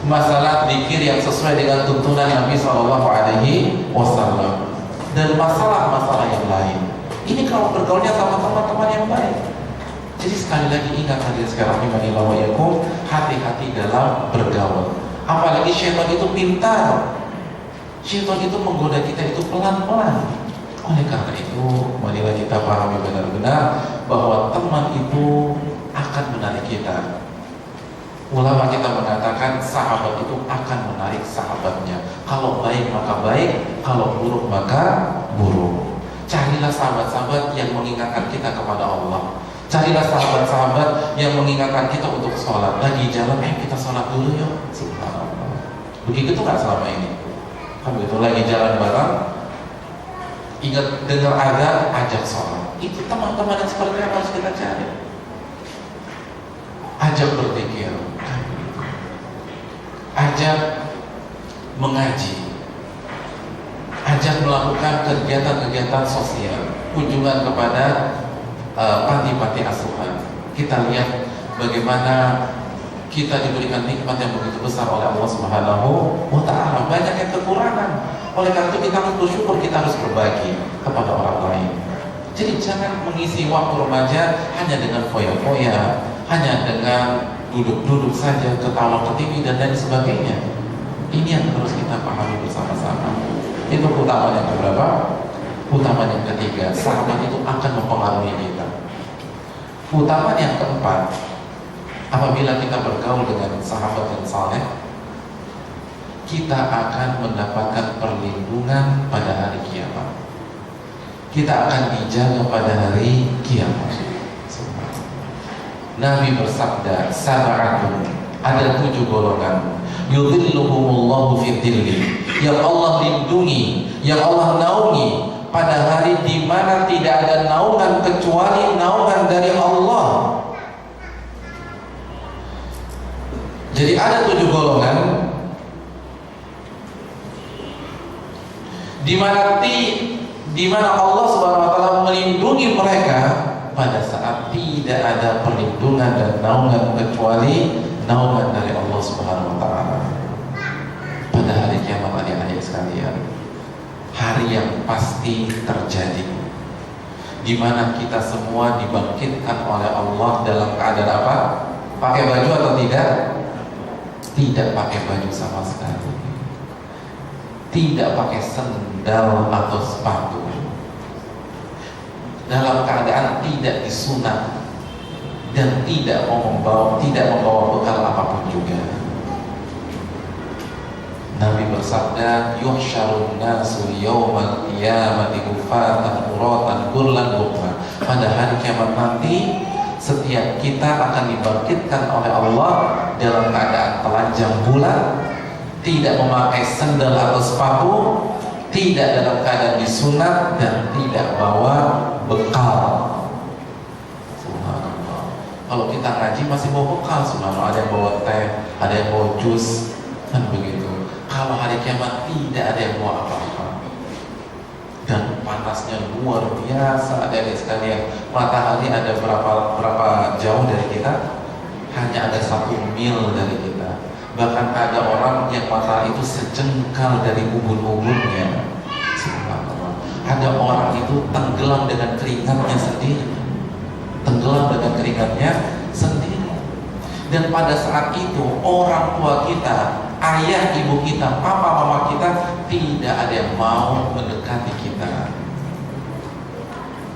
masalah zikir yang sesuai dengan tuntunan Nabi Shallallahu Alaihi Wasallam, dan masalah-masalah yang lain. Ini kalau bergaulnya sama teman-teman yang baik. Jadi sekali lagi ingat hadirin sekalian rahimanillah wa iyyakum, hati-hati dalam bergaul. Apalagi syaitan itu pintar. Syaitan itu menggoda kita itu pelan-pelan. Oleh karena itu, marilah kita pahami benar-benar bahwa teman itu akan menarik kita. Ulama kita mengatakan sahabat itu akan menarik sahabatnya. Kalau baik maka baik, kalau buruk maka buruk. Carilah sahabat-sahabat yang mengingatkan kita kepada Allah. Carilah sahabat-sahabat yang mengingatkan kita untuk sholat. Lagi jalan, kita sholat dulu yuk. Subhanallah. Begitu tuh nggak selama ini? Kan begitu lagi jalan bareng, ingat dengar azan, ajak sholat. Itu teman-teman yang seperti apa harus kita cari. Ajak berzikir, ajak mengaji, ajak melakukan kegiatan-kegiatan sosial, kunjungan kepada panti-panti asuhan. Kita lihat bagaimana kita diberikan nikmat yang begitu besar oleh Allah Subhanahu wa Ta'ala. Banyak yang kekurangan. Oleh karena itu kita harus bersyukur, kita harus berbagi kepada orang lain. Jadi jangan mengisi waktu remaja hanya dengan foya-foya, hanya dengan duduk-duduk saja, ketawa ke TV dan lain sebagainya. Ini yang harus kita pahami bersama-sama. Itu keutamaan yang keberapa? Keutamaan yang ketiga, sahabat itu akan mempengaruhi kita. Keutamaan yang keempat, apabila kita bergaul dengan sahabat yang saleh, kita akan mendapatkan perlindungan pada hari kiamat. Kita akan dijaga pada hari kiamat. Nabi bersabda, sab'atun, ada 7 golongan, yudhilluhumullahu fi dhilli, yang Allah lindungi, yang Allah naungi pada hari di mana tidak ada naungan kecuali naungan dari Allah. Jadi ada 7 golongan di mana Allah Subhanahu wa taala melindungi mereka pada saat tidak ada perlindungan dan naungan kecuali naungan dari Allah Subhanahu wa taala. Pada hari kiamat, adik-adik sekalian, hari yang pasti terjadi, di mana kita semua dibangkitkan oleh Allah dalam keadaan apa? Pakai baju atau tidak? Tidak pakai baju sama sekali. Tidak pakai sendal atau sepatu. Dalam keadaan tidak disunat dan tidak membawa bekal apapun juga. Nabi bersabda, yuhsyarun nasu yaumal qiyamati hufatan uratan ghurlan buhma. Pada hari kiamat nanti, setiap kita akan dibangkitkan oleh Allah dalam keadaan telanjang bulat, tidak memakai sendal atau sepatu, tidak dalam keadaan disunat, dan tidak bawa bekal. Subhanallah. Kalau kita ngaji masih bawa bekal, subhanallah. Ada yang bawa teh, ada yang bawa jus, kan begitu. Kalau hari kiamat tidak ada yang bawa apa-apa, dan panasnya luar biasa. Adik-adik sekalian, matahari ada berapa jauh dari kita? Hanya ada 1 mil dari kita. Bahkan ada orang yang matahari itu sejengkal dari ubun-ubunnya. Subhanallah. Ada orang itu tenggelam dengan keringatnya sendiri. Tenggelam dengan keringatnya sendiri. Dan pada saat itu orang tua kita, ayah ibu kita, papa mama kita, tidak ada yang mau mendekati kita.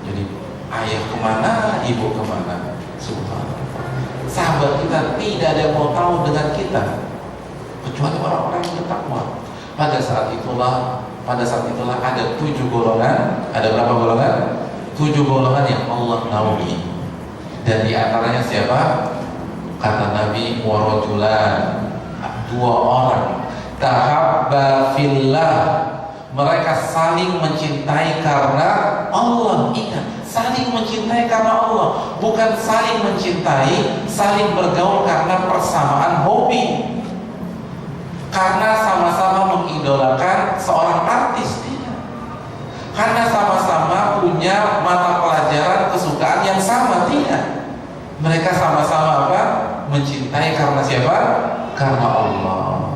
Jadi ayah kemana, ibu kemana? Subhanallah. Sahabat kita tidak ada yang mau tahu dengan kita kecuali orang-orang yang bertakwa. Pada saat itulah ada 7 golongan. Ada berapa golongan? 7 golongan yang Allah naungi. Dan di antaranya siapa? Kata Nabi, warajulan, 2 orang, tahabba fillah, mereka saling mencintai karena Allah. Ingat, saling mencintai karena Allah, bukan saling mencintai, saling bergaul karena persamaan hobi, karena sama-sama mengidolakan seorang artis, tidak. Karena sama-sama punya mata pelajaran kesukaan yang sama, tidak. Mereka sama-sama apa? Mencintai karena siapa? Karena Allah.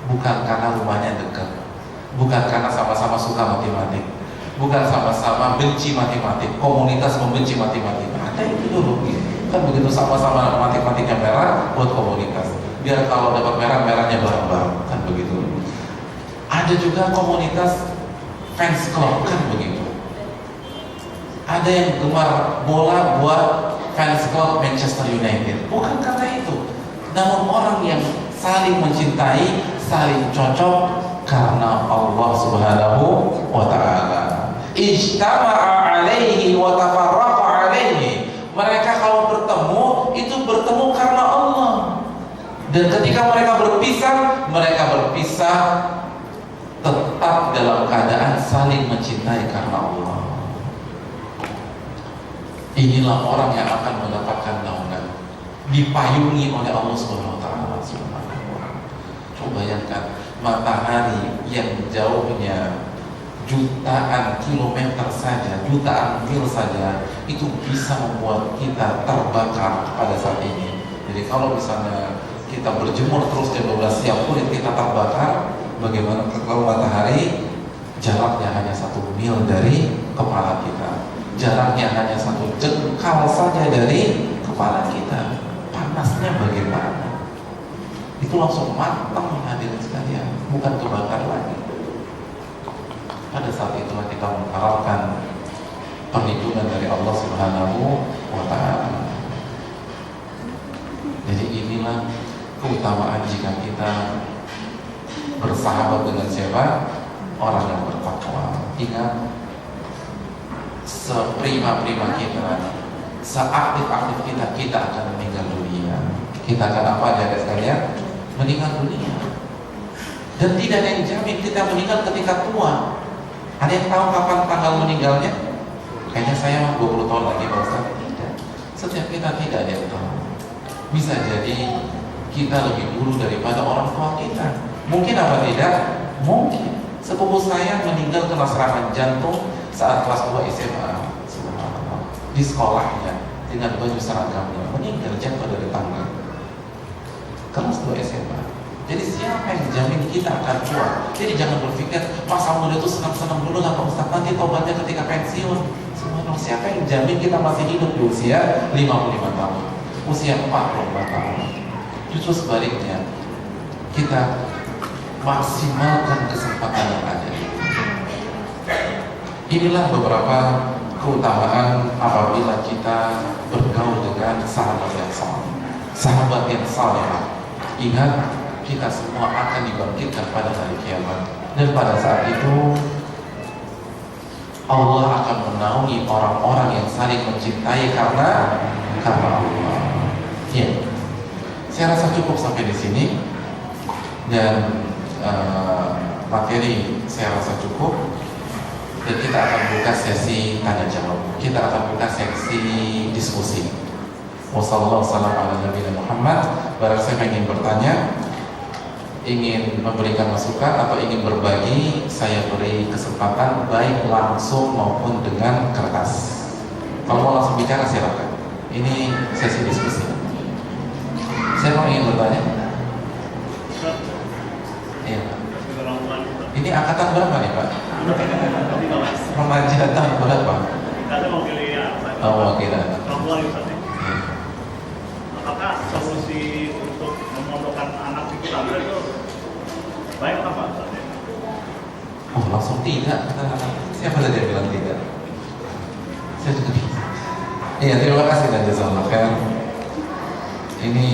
bukan karena rumahnya dekat, bukan karena sama-sama suka matematik, bukan sama-sama benci matematik, komunitas membenci matematik. Ada itu dulu gitu. Kan begitu sama-sama matematiknya merah buat komunitas. Biar kalau dapat merah-merahnya bareng-bareng, kan begitu. Ada juga komunitas fans club, kan begitu. Ada yang gemar bola buat fans club Manchester United. Bukan karena itu, namun orang yang saling mencintai, saling cocok karena Allah Subhanahu wa ta'ala. Ijtama'a alaihi wa tafarraqa alaihi. Mereka kalau bertemu, itu bertemu karena Allah. Dan ketika mereka berpisah tetap dalam keadaan saling mencintai karena Allah. Inilah orang yang akan mendapatkan naungan, dipayungi oleh Allah Subhanahu wa ta'ala. Coba bayangkan, matahari yang jauhnya jutaan kilometer saja, jutaan mil saja, itu bisa membuat kita terbakar pada saat ini. Jadi kalau misalnya kita berjemur terus jam 12 siang kulit kita terbakar, bagaimana kalau matahari jaraknya hanya 1 mil dari kepala kita, jaraknya hanya 1 jengkal saja dari kepala kita, panasnya bagaimana? Itu langsung matang hadirin sekalian, bukan kebakar lagi. Pada saat itulah kita mengharapkan perlindungan dari Allah Subhanahu wa ta'ala. Jadi inilah keutamaan jika kita bersahabat dengan siapa? Orang yang bertakwa. Ingat, seprima-prima kita, seaktif-aktif kita, kita akan meninggal dunia. Kita akan apa aja sekalian? Meninggal dunia. Dan tidak ada yang jamin kita meninggal ketika tua. Ada yang tahu kapan tanggal meninggalnya? Kayaknya saya 20 tahun lagi Pak Ustaz. Tidak. Setiap kita tidak ada yang tahu. Bisa jadi kita lebih dulu daripada orang tua kita. Mungkin apa tidak? Mungkin. Sepupu saya meninggal kena serangan jantung saat kelas 2 SMA. Di sekolahnya dengan baju seragamnya, meninggal jatuh dari tangga. Kelas 2 SMA. Jadi siapa yang jamin kita akan tua? Jadi jangan berpikir masa muda itu senang-senang dulu nggak Pak Ustaz, nanti tobatnya ketika pensiun. Sebenarnya siapa yang jamin kita masih hidup di usia 55 tahun, usia 44 tahun? Justru sebaliknya, kita maksimalkan kesempatan yang ada. Inilah beberapa keutamaan apabila kita bergaul dengan sahabat yang saleh. Sahabat yang saleh. Ingat, kita semua akan dibangkitkan pada hari kiamat, dan pada saat itu Allah akan menaungi orang-orang yang saling mencintai karena Allah. Ya, saya rasa cukup sampai di sini, dan materi saya rasa cukup, dan kita akan buka sesi tanya jawab. Kita akan buka sesi diskusi. Wassalamualaikum Muhammad. Barang siapa ingin bertanya, ingin memberikan masukan atau ingin berbagi, saya beri kesempatan baik langsung maupun dengan kertas. Kalau mau langsung bicara silakan. Ini sesi diskusi. Saya mau ingin bertanya. Iya. Ini angkatan berapa nih Pak? Remaja tahun berapa? Kita mewakili wakil. Apakah solusi untuk memondokkan anak di pesantren itu baik apa? Oh, langsung tidak. Siapa saja yang bilang tidak? Saya juga. Iya, terima kasih dan jazakallahu khair. Ini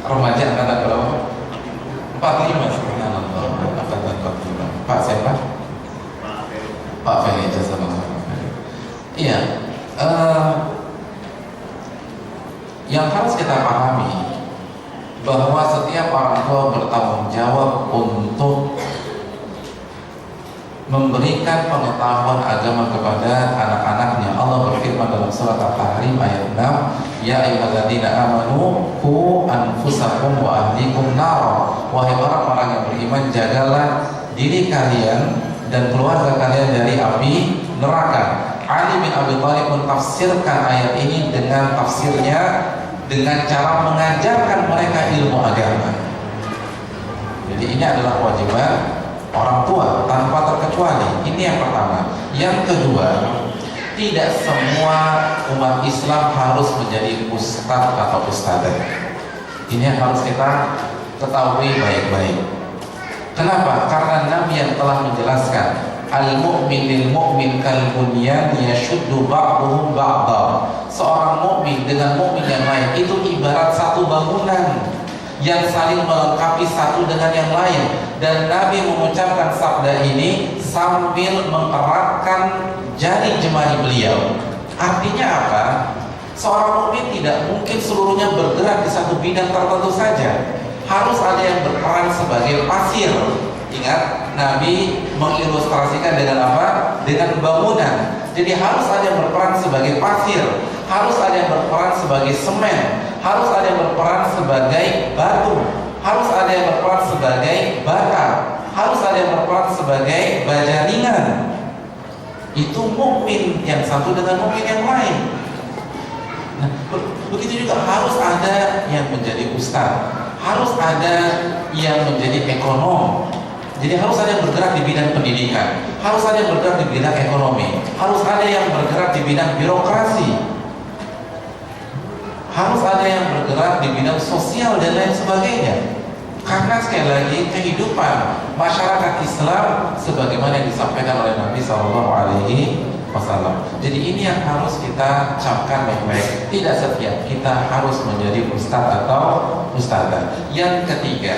remaja angkatan berapa? 45. Subhanallah. Angkatan 45. Pak siapa? Pak Feli, jazakallahu khair. Iya. Yang harus kita pahami bahwa setiap orang tua bertanggung jawab untuk memberikan pengetahuan agama kepada anak-anaknya. Allah berfirman dalam surat At-Tahrim ayat 6, Ya ayyuhalladzina amanu qu anfusakum wa ahlikum nar. Wahai orang-orang yang beriman, jagalah diri kalian dan keluarga kalian dari api neraka. Ali bin Abi Thalib mentafsirkan ayat ini dengan tafsirnya dengan cara mengajarkan mereka ilmu agama. Jadi Jadi ini adalah kewajiban orang tua tanpa terkecuali. Ini yang pertama. Yang kedua, tidak semua umat Islam harus menjadi ustadz atau ustadzah. Ini yang harus kita ketahui baik-baik. Kenapa? Karena Nabi yang telah menjelaskan, al-mu'min lil mu'min kal bunyan yashuddu ba'duhu ba'dha. Seorang mukmin dengan mukmin yang lain itu ibarat satu bangunan yang saling melengkapi satu dengan yang lain. Dan Nabi mengucapkan sabda ini sambil mengeratkan jari jemari beliau. Artinya apa? Seorang mukmin tidak mungkin seluruhnya bergerak di satu bidang tertentu saja. Harus ada yang berperan sebagai pasir. Ingat, Nabi mengilustrasikan dengan apa? Dengan bangunan. Jadi harus ada yang berperan sebagai pasir, harus ada yang berperan sebagai semen, harus ada yang berperan sebagai batu, harus ada yang berperan sebagai bata, harus ada yang berperan sebagai baja ringan. Itu mukmin yang satu dengan mukmin yang lain. Nah, begitu juga harus ada yang menjadi ustaz, harus ada yang menjadi ekonom. Jadi harus ada yang bergerak di bidang pendidikan, harus ada yang bergerak di bidang ekonomi, harus ada yang bergerak di bidang birokrasi, harus ada yang bergerak di bidang sosial dan lain sebagainya. Karena sekali lagi kehidupan masyarakat Islam sebagaimana yang disampaikan oleh Nabi SAW. Jadi ini yang harus kita camkan baik-baik. Tidak setiap kita harus menjadi ustadz atau ustadzah. Yang ketiga,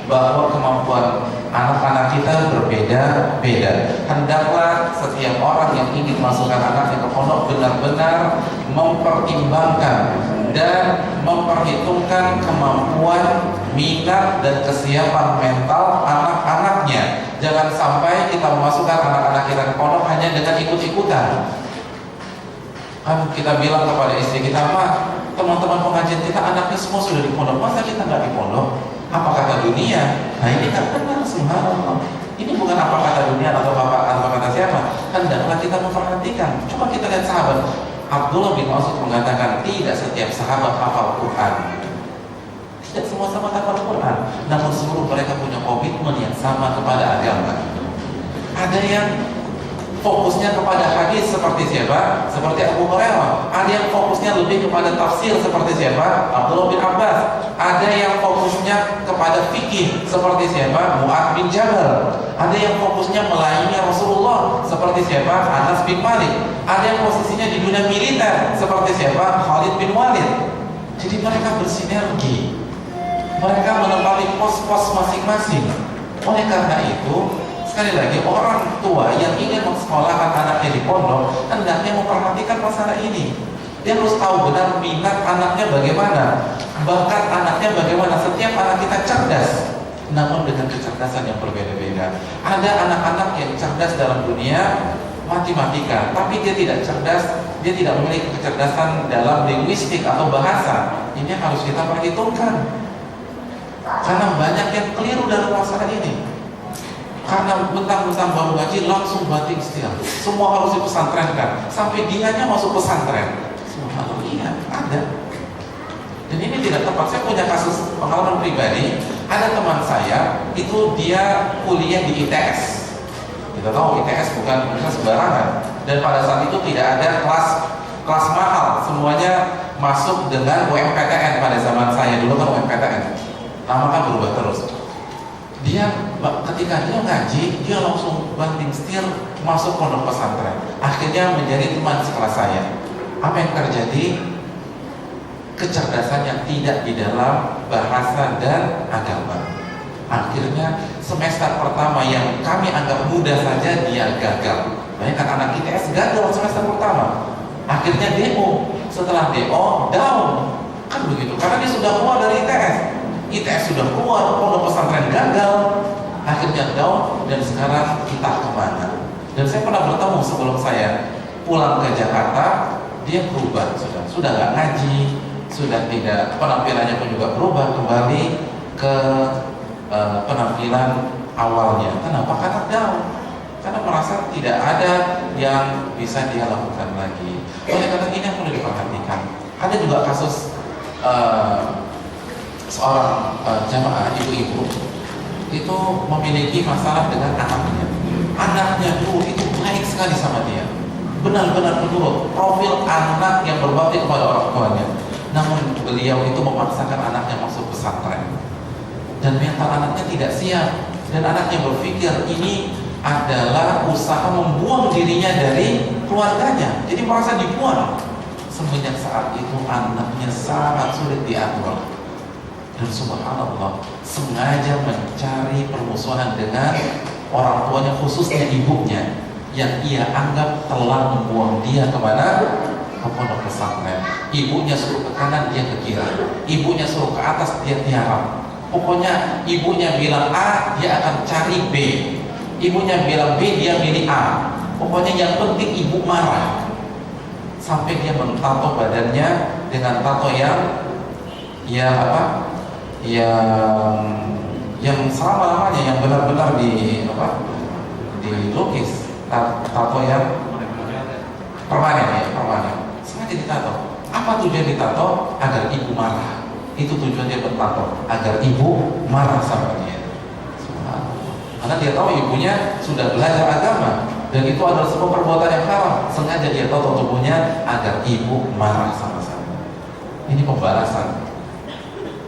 bahwa kemampuan anak-anak kita berbeda-beda. Hendaklah setiap orang yang ingin masukkan anaknya ke pondok benar-benar mempertimbangkan dan memperhitungkan kemampuan, minat, dan kesiapan mental anak-anaknya. Jangan sampai kita memasukkan anak-anak kita ke pondok hanya dengan ikut-ikutan. Kan kita bilang kepada istri kita, Pak, teman-teman pengajian kita anaknya semua sudah di pondok, masa kita nggak di pondok? Apa kata dunia? Nah ini nggak benar, subhanallah. Ini bukan apa kata dunia atau apa kata siapa. Hendaklah kita memperhatikan. Coba kita lihat sahabat. Abdullah bin Mas'ud mengatakan tidak setiap sahabat hafal Quran. Tidak semua sahabat hafal Quran. Namun seluruh mereka punya komitmen yang sama kepada agama. Ada yang fokusnya kepada hadis seperti siapa? Seperti Abu Hurairah. Ada yang fokusnya lebih kepada tafsir seperti siapa? Abdullah bin Abbas. Ada yang fokusnya kepada fikih seperti siapa? Mu'adz bin Jabal. Ada yang fokusnya melayani Rasulullah seperti siapa? Anas bin Malik. Ada yang posisinya di dunia militer seperti siapa? Khalid bin Walid. Jadi mereka bersinergi. Mereka menempati pos-pos masing-masing. Oleh karena itu, sekali lagi, orang tua yang ingin mensekolahkan anaknya di pondok hendaknya memperhatikan masalah ini. Dia harus tahu benar minat anaknya bagaimana, bakat anaknya bagaimana. Setiap anak kita cerdas, namun dengan kecerdasan yang berbeda-beda. Ada anak-anak yang cerdas dalam dunia matematika, tapi dia tidak cerdas, dia tidak memiliki kecerdasan dalam linguistik atau bahasa. Ini harus kita perhitungkan. Karena banyak yang keliru dalam masalah ini. Karena mentang-mentang baru ngaji langsung banting setir. Semua harus dipesantrenkan. Sampai dianya masuk pesantren. Subhanallah, iya, ada. Dan ini tidak tepat. Saya punya kasus pengalaman pribadi. Ada teman saya, itu dia kuliah di ITS. Kita tahu ITS bukan universitas sembarangan. Dan pada saat itu tidak ada kelas mahal. Semuanya masuk dengan UMPTN pada zaman saya. Dulu kan UMPTN. Lama kan berubah terus. Dia ketika dia ngaji, dia langsung banting setir masuk pondok pesantren. Akhirnya menjadi teman sekelas saya. Apa yang terjadi? Kecerdasan yang tidak di dalam bahasa dan agama. Akhirnya semester pertama yang kami anggap mudah saja dia gagal. Banyak kan anak ITS gagal semester pertama. Akhirnya DO. Setelah DO down. Kan begitu. Karena dia sudah keluar dari ITS. ITS sudah keluar, pondok pesantren gagal, akhirnya down, dan sekarang kita kemana? Dan saya pernah bertemu sebelum saya pulang ke Jakarta, dia berubah sudah nggak ngaji, sudah tidak, penampilannya pun juga berubah kembali ke penampilan awalnya. Kenapa? Karena down, karena merasa tidak ada yang bisa dia lakukan lagi. Oleh karena ini yang perlu diperhatikan. Ada juga kasus seorang jamaah ibu-ibu itu memiliki masalah dengan anaknya. Anaknya dulu itu baik sekali sama dia, benar-benar menurut profil anak yang berbakti kepada orang tuanya. Namun beliau itu memaksakan anaknya masuk pesantren, dan mental anaknya tidak siap, dan anaknya berpikir ini adalah usaha membuang dirinya dari keluarganya, jadi merasa dibuang. Semenjak saat itu anaknya sangat sulit diatur, dan subhanallah sengaja mencari permusuhan dengan orang tuanya, khususnya ibunya, yang ia anggap telah membuang dia kemana? Ke pondok pesantren. Ibunya suruh ke kanan, dia ke kiri. Ibunya suruh ke atas, dia tiarap. Pokoknya ibunya bilang A, dia akan cari B. Ibunya bilang B, dia milih A. Pokoknya yang penting ibu marah. Sampai dia mentato badannya dengan tato yang yang selama-lamanya, yang benar-benar dilukis, tato yang permanen. Sengaja ditato. Apa tujuan ditato? Agar ibu marah. Itu tujuan dia bertato, agar ibu marah sama dia. Karena dia tahu ibunya sudah belajar agama, dan itu adalah sebuah perbuatan yang haram. Sengaja dia tato tubuhnya agar ibu marah sama-sama. Ini pembalasan.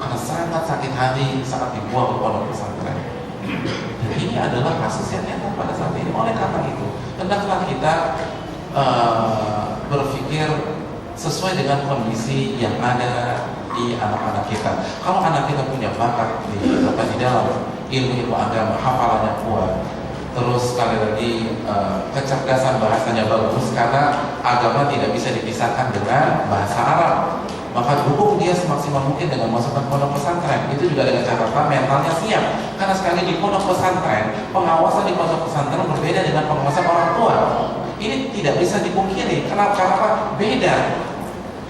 Karena sangat sakit hati saat dibuang ke pondok pesantren. Dan ini adalah kasus yang nyata pada saat ini. Oleh karena itu, hendaklah kita berpikir sesuai dengan kondisi yang ada di anak-anak kita. Kalau anak kita punya bakat di dalam ilmu agama, hafalannya kuat, terus sekali lagi kecerdasan bahasanya bagus, karena agama tidak bisa dipisahkan dengan bahasa Arab, maka dukung dia semaksimal mungkin dengan masukkan pondok pesantren. Itu juga dengan catatan mentalnya siap, karena sekali di pondok pesantren, pengawasan di pondok pesantren berbeda dengan pengawasan orang tua. Ini tidak bisa dipungkiri. Kenapa? Karena beda.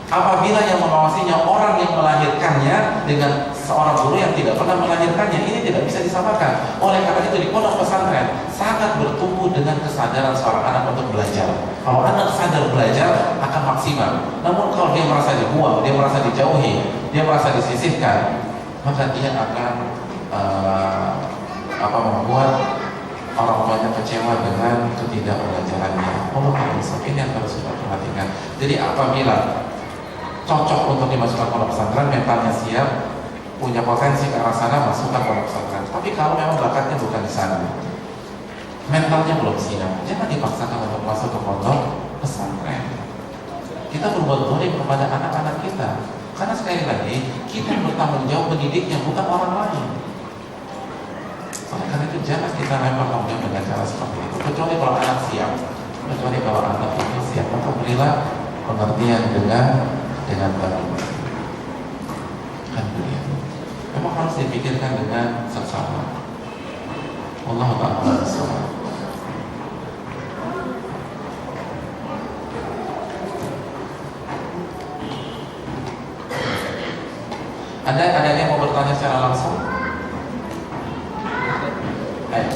Apabila yang mengawasinya orang yang melahirkannya dengan seorang guru yang tidak pernah melahirkannya, ini tidak bisa disamakan. Oleh karena itu di pondok pesantren sangat bertumbuh dengan kesadaran seorang anak untuk belajar. Kalau anak sadar belajar akan maksimal. Namun kalau dia merasa dibuang, dia merasa dijauhi, dia merasa disisihkan, maka dia akan membuat orang tuanya kecewa dengan ketidakbelajarannya. Allah ini yang harus kita perhatikan. Jadi apabila cocok untuk dimasukkan pondok pesantren, mentalnya siap, punya potensi ke arah sana, masukkan pondok pesantren. Tapi kalau memang bakatnya bukan di sana, mentalnya belum siap, jangan dipaksakan untuk masuk ke pondok pesantren. Kita berbuat zalim kepada anak-anak kita, karena sekali lagi kita bertanggung jawab mendidiknya, bukan orang lain. Oleh karena itu jangan kita lempar tanggung jawab dengan cara seperti itu, kecuali kalau anak siap. Kecuali kalau anak itu siap, maka berilah pengertian dengan baik. Alhamdulillah. Memang harus dipikirkan dengan seksama. Allah Ta'ala bersama. Ada yang mau bertanya secara langsung? Ayo.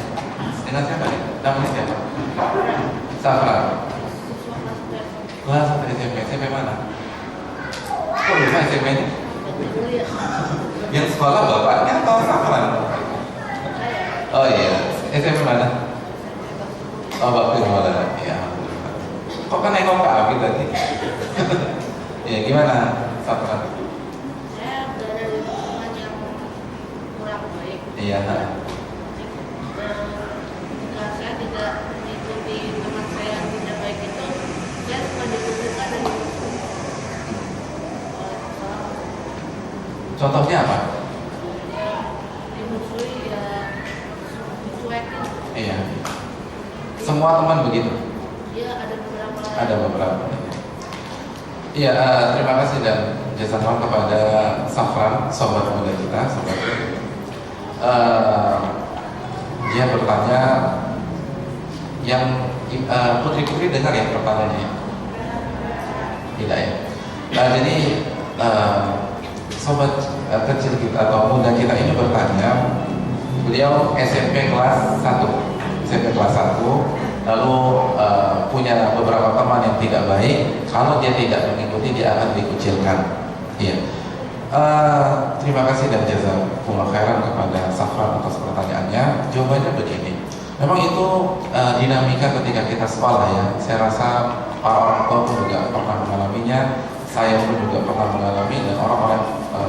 Dengan siapa nih? Namanya siapa? Safra. Kelas 1 SMP. SMP mana? Kok lupa SMP ini? Yang sekolah bapaknya atau Safran? Oh iya, SMP mana? Oh, Bakti Maulana. Ya. Kok kan nengok ke Abi tadi? Ya, gimana Safran? Saya berada di lingkungan yang kurang baik. Iya. Jika saya tidak mengikuti teman saya yang tidak baik itu, saya suka dikucilkan dan Contohnya apa? dimusuhi, dicuekin. Iya. Semua teman begitu? Dia ada beberapa. Ada beberapa. Iya, terima kasih dan jazakallah kepada Safran, sobat muda kita, sobat. Dia bertanya, yang putri-putri dengar ya pertanyaannya? Tidak ya. Jadi sobat kecil kita atau muda kita ini bertanya, beliau SMP kelas 1, SMP kelas 1, lalu punya beberapa teman yang tidak baik. Kalau dia tidak mengikuti, dia akan dikucilkan. Iya. Terima kasih dan jazakumullah khairan kepada Safran atas pertanyaannya. Jawabannya begini. Memang itu dinamika ketika kita sekolah ya. Saya rasa para orang tua pun juga pernah mengalaminya. Saya pun juga pernah mengalami, dan orang-orang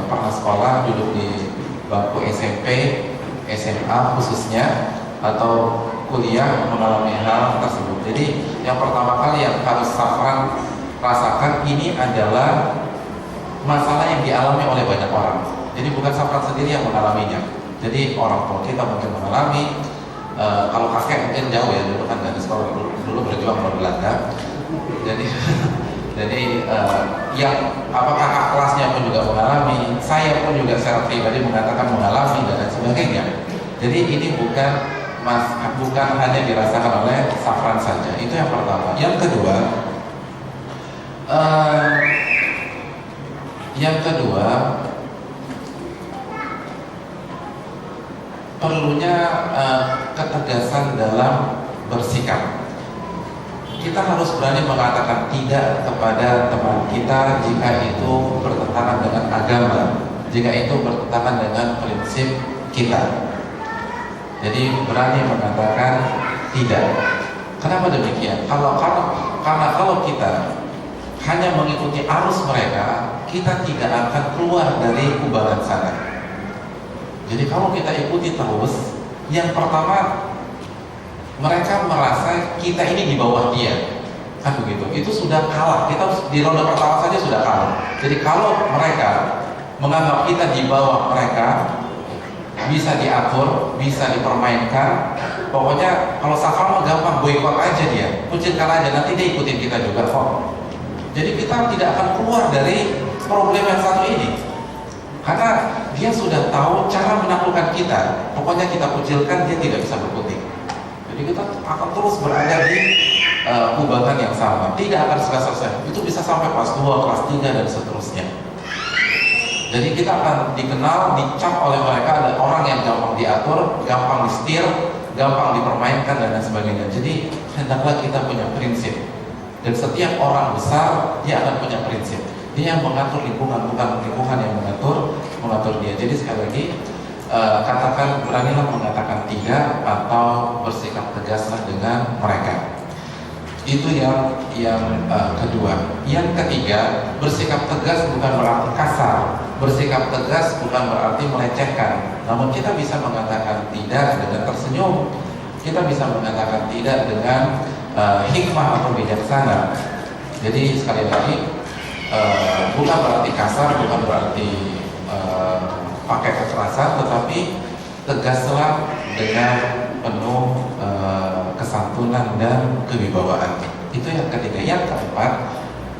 pernah sekolah duduk di bangku SMP, SMA khususnya, atau kuliah mengalami hal tersebut. Jadi yang pertama kali yang harus Safran rasakan ini adalah masalah yang dialami oleh banyak orang. Jadi bukan Safran sendiri yang mengalaminya. Jadi orang tua kita mungkin mengalami, kalau kakek mungkin jauh ya, dulu kan dari sekolah dulu berjuang di Belanda. Jadi yang kakak kelasnya pun juga mengalami, saya pun juga secara pribadi mengatakan mengalami dan lain sebagainya. Jadi ini bukan hanya dirasakan oleh Safran saja. Itu yang pertama. Yang kedua, perlunya ketegasan dalam bersikap. Kita harus berani mengatakan tidak kepada teman kita jika itu bertentangan dengan agama, jika itu bertentangan dengan prinsip kita. Jadi berani mengatakan tidak. Kenapa demikian? Karena kalau kita hanya mengikuti arus mereka, kita tidak akan keluar dari kubangan sana. Jadi kalau kita ikuti terus, yang pertama mereka merasa kita ini di bawah dia, kan begitu. Itu sudah kalah. Kita di ronde pertama saja sudah kalah. Jadi kalau mereka menganggap kita di bawah mereka, bisa diatur, bisa dipermainkan. Pokoknya kalau Safran gampang, boikot aja dia, kucilkan aja, nanti dia ikutin kita juga kok. Jadi kita tidak akan keluar dari problem yang satu ini, karena dia sudah tahu cara menaklukkan kita. Pokoknya kita kucilkan, dia tidak bisa berkutik. Jadi kita akan terus berada di kubangan yang sama, tidak akan selesai. Itu bisa sampai kelas 2, kelas 3 dan seterusnya. Jadi kita akan dikenal, dicap oleh mereka ada orang yang gampang diatur, gampang disetir, gampang dipermainkan dan lain sebagainya. Jadi hendaklah kita punya prinsip. Dan setiap orang besar dia akan punya prinsip. Dia yang mengatur lingkungan, bukan lingkungan yang mengatur dia. Jadi sekali lagi katakan, beranilah mengatakan tidak atau bersikap tegaslah dengan mereka. Itu yang kedua. Yang ketiga, bersikap tegas bukan berarti kasar. Bersikap tegas bukan berarti melecehkan. Namun kita bisa mengatakan tidak dengan tersenyum. Kita bisa mengatakan tidak dengan hikmah atau bijaksana. Jadi sekali lagi, bukan berarti kasar, bukan berarti pakai kekerasan, tetapi tegaslah dengan penuh kesantunan dan kewibawaan. Itu yang ketiga. Yang keempat,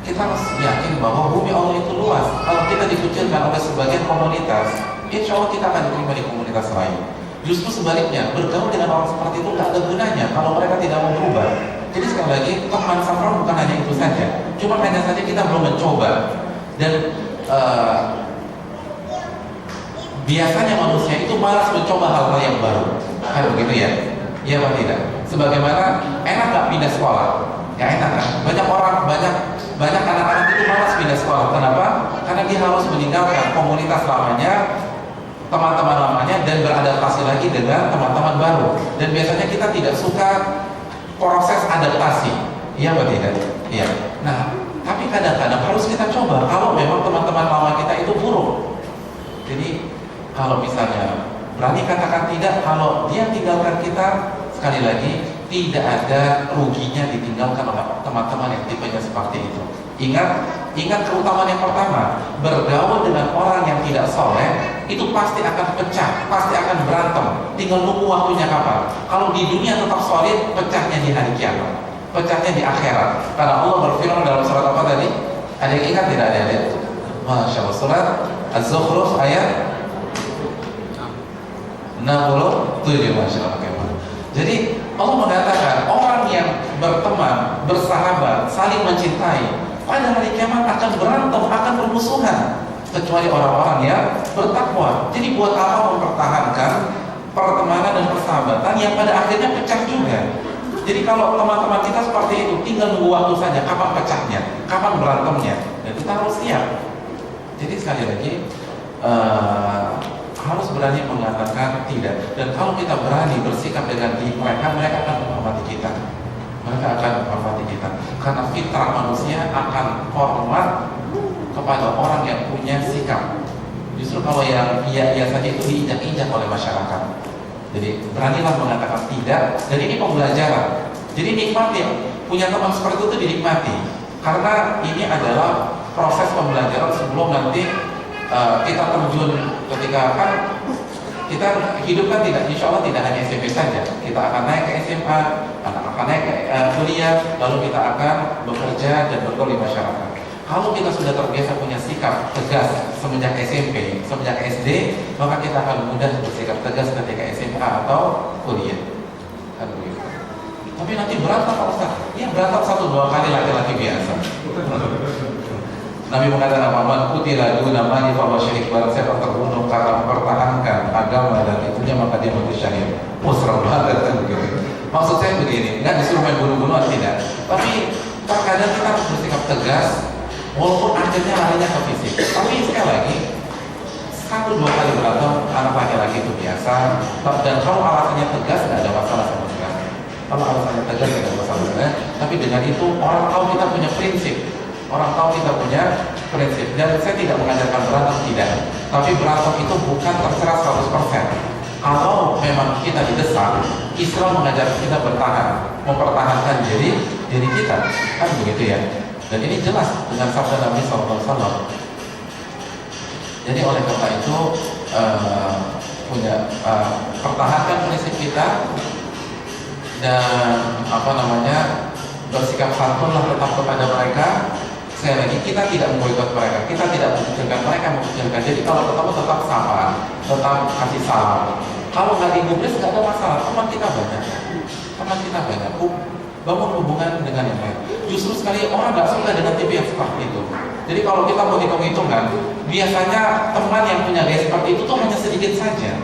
kita harus yakin bahwa bumi Allah itu luas. Kalau kita dikucilkan oleh sebagian komunitas, insya Allah kita akan diterima di komunitas lain. Justru sebaliknya, bergaul dengan orang seperti itu tidak ada gunanya kalau mereka tidak mau berubah. Jadi sekali lagi, teman Safran bukan hanya itu saja, cuma hanya saja kita belum mencoba. Dan biasanya manusia itu malas mencoba hal-hal yang baru, kan begitu ya? Iya apa tidak? Sebagaimana enak nggak pindah sekolah? Ya enak kan? Banyak anak-anak itu malas pindah sekolah. Kenapa? Karena dia harus meninggalkan komunitas lamanya, teman-teman lamanya, dan beradaptasi lagi dengan teman-teman baru. Dan biasanya kita tidak suka proses adaptasi. Iya apa tidak? Iya. Nah, tapi kadang-kadang harus kita coba kalau memang teman-teman lama kita itu buruk. Jadi kalau misalnya berani katakan tidak, kalau dia tinggalkan kita, sekali lagi tidak ada ruginya ditinggalkan oleh teman-teman yang tipenya seperti itu. Ingat keutamaan yang pertama, bergaul dengan orang yang tidak soleh itu pasti akan pecah, pasti akan berantem. Tinggal nunggu waktunya kapan. Kalau di dunia tetap solid, pecahnya di hari kiamat, pecahnya di akhirat. Karena Allah berfirman dalam surat apa tadi? Ada yang ingat tidak? Ada? Masya Allah, surat Az-Zukhruf ayat 67. Masya Allah. Jadi Allah mengatakan orang yang berteman, bersahabat, saling mencintai, pada hari kiamat akan berantem, akan bermusuhan, kecuali orang-orang yang bertakwa. Jadi buat apa mempertahankan pertemanan dan persahabatan yang pada akhirnya pecah juga? Jadi kalau teman-teman kita seperti itu, tinggal nunggu waktu saja kapan pecahnya, kapan berantemnya, dan kita harus siap. Jadi sekali lagi, harus berani mengatakan tidak. Dan kalau kita berani bersikap dengan mereka, mereka akan menghormati kita. Mereka akan menghormati kita. Karena fitrah manusia akan hormat kepada orang yang punya sikap. Justru kalau yang iya saja itu diinjak-injak oleh masyarakat. Jadi beranilah mengatakan tidak. Dan ini pembelajaran. Jadi nikmati, punya teman seperti itu dinikmati. Karena ini adalah proses pembelajaran sebelum nanti kita terjun, ketika kan kita hidup kan tidak, insya Allah tidak hanya SMP saja. Kita akan naik ke SMA, akan naik ke kuliah, lalu kita akan bekerja dan bergaul di masyarakat. Kalau kita sudah terbiasa punya sikap tegas semenjak SMP, semenjak SD, maka kita akan mudah bersikap tegas ketika SMA atau kuliah. Kan begitu. Tapi nanti berantem Pak Ustaz. Ya berantem 1-2 kali laki-laki biasa. Nabi mengatakan man qutila duna mali fa huwa syahid. Barang siapa terbunuh karena mempertahankan agama dan itunya maka dia mati syahid. Serem banget kan begitu. Maksud saya begini, enggak disuruh main bunuh-bunuhan tidak. Tapi terkadang kita harus bersikap tegas walaupun akhirnya larinya ke fisik. Tapi sekali lagi 1-2 kali berantem anak laki-laki itu biasa. Dan kalau alasannya tegas nggak ada masalah sama sekali. Kalau alasannya tegas nggak ada masalah. Tapi dengan itu orang tahu kita punya prinsip. Orang tahu kita punya prinsip. Dan saya tidak mengajarkan berantem, tidak. Tapi berantem itu bukan terserah 100%. Kalau memang kita didesak, Islam mengajar kita bertahan, mempertahankan diri kita, kan begitu ya. Dan ini jelas dengan sabda Nabi SAW. Jadi oleh karena itu pertahankan prinsip kita dan bersikap santunlah tetap kepada mereka. Sekali lagi kita tidak memboikot mereka, kita tidak mengucilkan mereka, mengucilkan. Jadi kalau ketemu tetap sapa, tetap kasih salam. Kalau nggak digubris nggak ada masalah. Teman kita banyak, bangun hubungan dengan yang lain. Justru sekali orang nggak suka dengan tipe yang seperti itu. Jadi kalau kita mau hitung-hitungan, biasanya teman yang punya gaya seperti itu tuh hanya sedikit saja.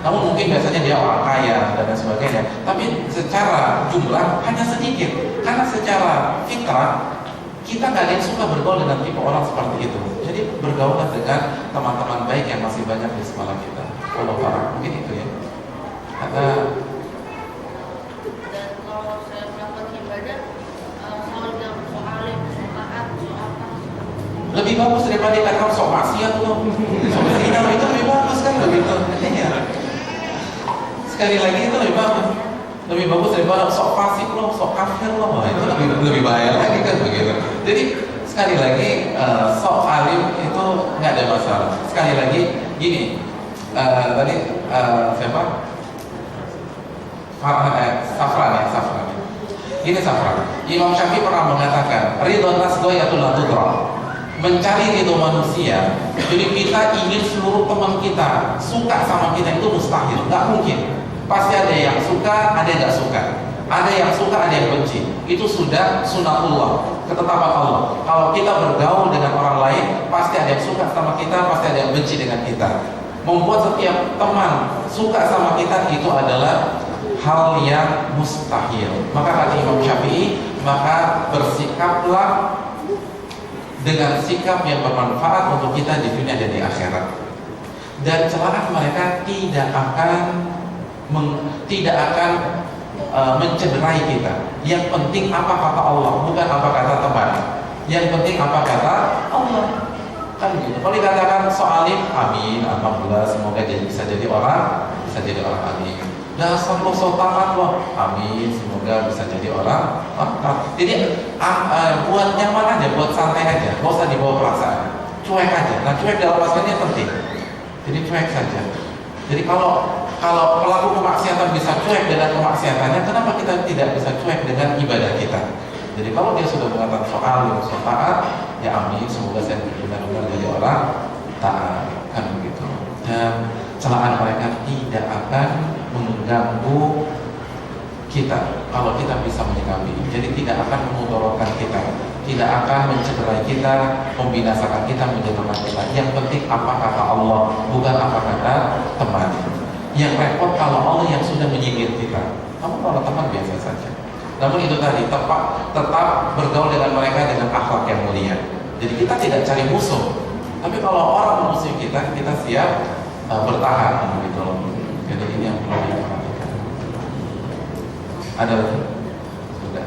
Namun mungkin biasanya dia orang kaya dan sebagainya. Tapi secara jumlah hanya sedikit. Karena secara fitrah kita nggak ada yang suka bergaul dengan tipe orang seperti itu. Jadi bergaullah dengan teman-teman baik yang masih banyak di sekolah kita. Allah Ta'ala, mungkin itu ya. Ada. Dan kalau saya melakukan ibadah, soal alim, soal taat, soal apa? Lebih bagus daripada dikatakan sok maksiat loh. Sok zina itu lebih bagus kan begitu. Iya. Sekali lagi itu lebih bagus. Lebih bagus daripada sok fasik loh, sok kafir loh. Itu lebih bahaya lagi kan begitu. Jadi sekali lagi sok alim itu nggak ada masalah. Sekali lagi gini, tadi siapa? Safran. Ini Safran. Imam Syafi'i pernah mengatakan, ridho nas ghayatul la tudra. Mencari ridho manusia. Jadi kita ingin seluruh teman kita suka sama kita itu mustahil, nggak mungkin. Pasti ada yang suka, ada yang nggak suka. Ada yang suka, ada yang benci. Itu sudah sunatullah, ketetapan Allah. Kalau kita bergaul dengan orang lain, pasti ada yang suka sama kita, pasti ada yang benci dengan kita. Membuat setiap teman suka sama kita itu adalah hal yang mustahil. Maka kata Imam Syafi'i, maka bersikaplah dengan sikap yang bermanfaat untuk kita di dunia dan di akhirat. Dan celaan mereka tidak akan mencederai kita. Yang penting apa kata Allah, bukan apa kata teman. Yang penting apa kata Allah. Kan gitu. Kalau dikatakan soalim, amin, alhamdulillah, semoga bisa jadi orang amin. Dasar lo sotakan lo, amin, semoga bisa jadi orang. Jadi buat nyaman aja, buat santai aja, gak usah dibawa perasaan. Cuek aja. Nah, cuek dalam maksudnya penting. Jadi cuek saja. Jadi kalau pelaku kemaksiatan bisa cuek dengan kemaksiatannya, kenapa kita tidak bisa cuek dengan ibadah kita? Jadi kalau dia sudah mengatakan soal taat, ya amin, semoga saya benar-benar jadi orang taat, kan begitu. Dan celaan mereka tidak akan mengganggu kita kalau kita bisa menyikapi. Jadi tidak akan memudaratkan kita, tidak akan mencederai kita, membinasakan kita, menjatuhkan kita. Yang penting apa kata Allah, bukan apa kata teman. Yang repot kalau Allah yang sudah menyindir kita. Kamu kalau teman biasa saja. Namun itu tadi tetap bergaul dengan mereka dengan akhlak yang mulia. Jadi kita tidak cari musuh. Tapi kalau orang memusuhi kita, kita siap bertahan begitu loh. Jadi ini yang perlu diperhatikan. Ada lagi? Sudah.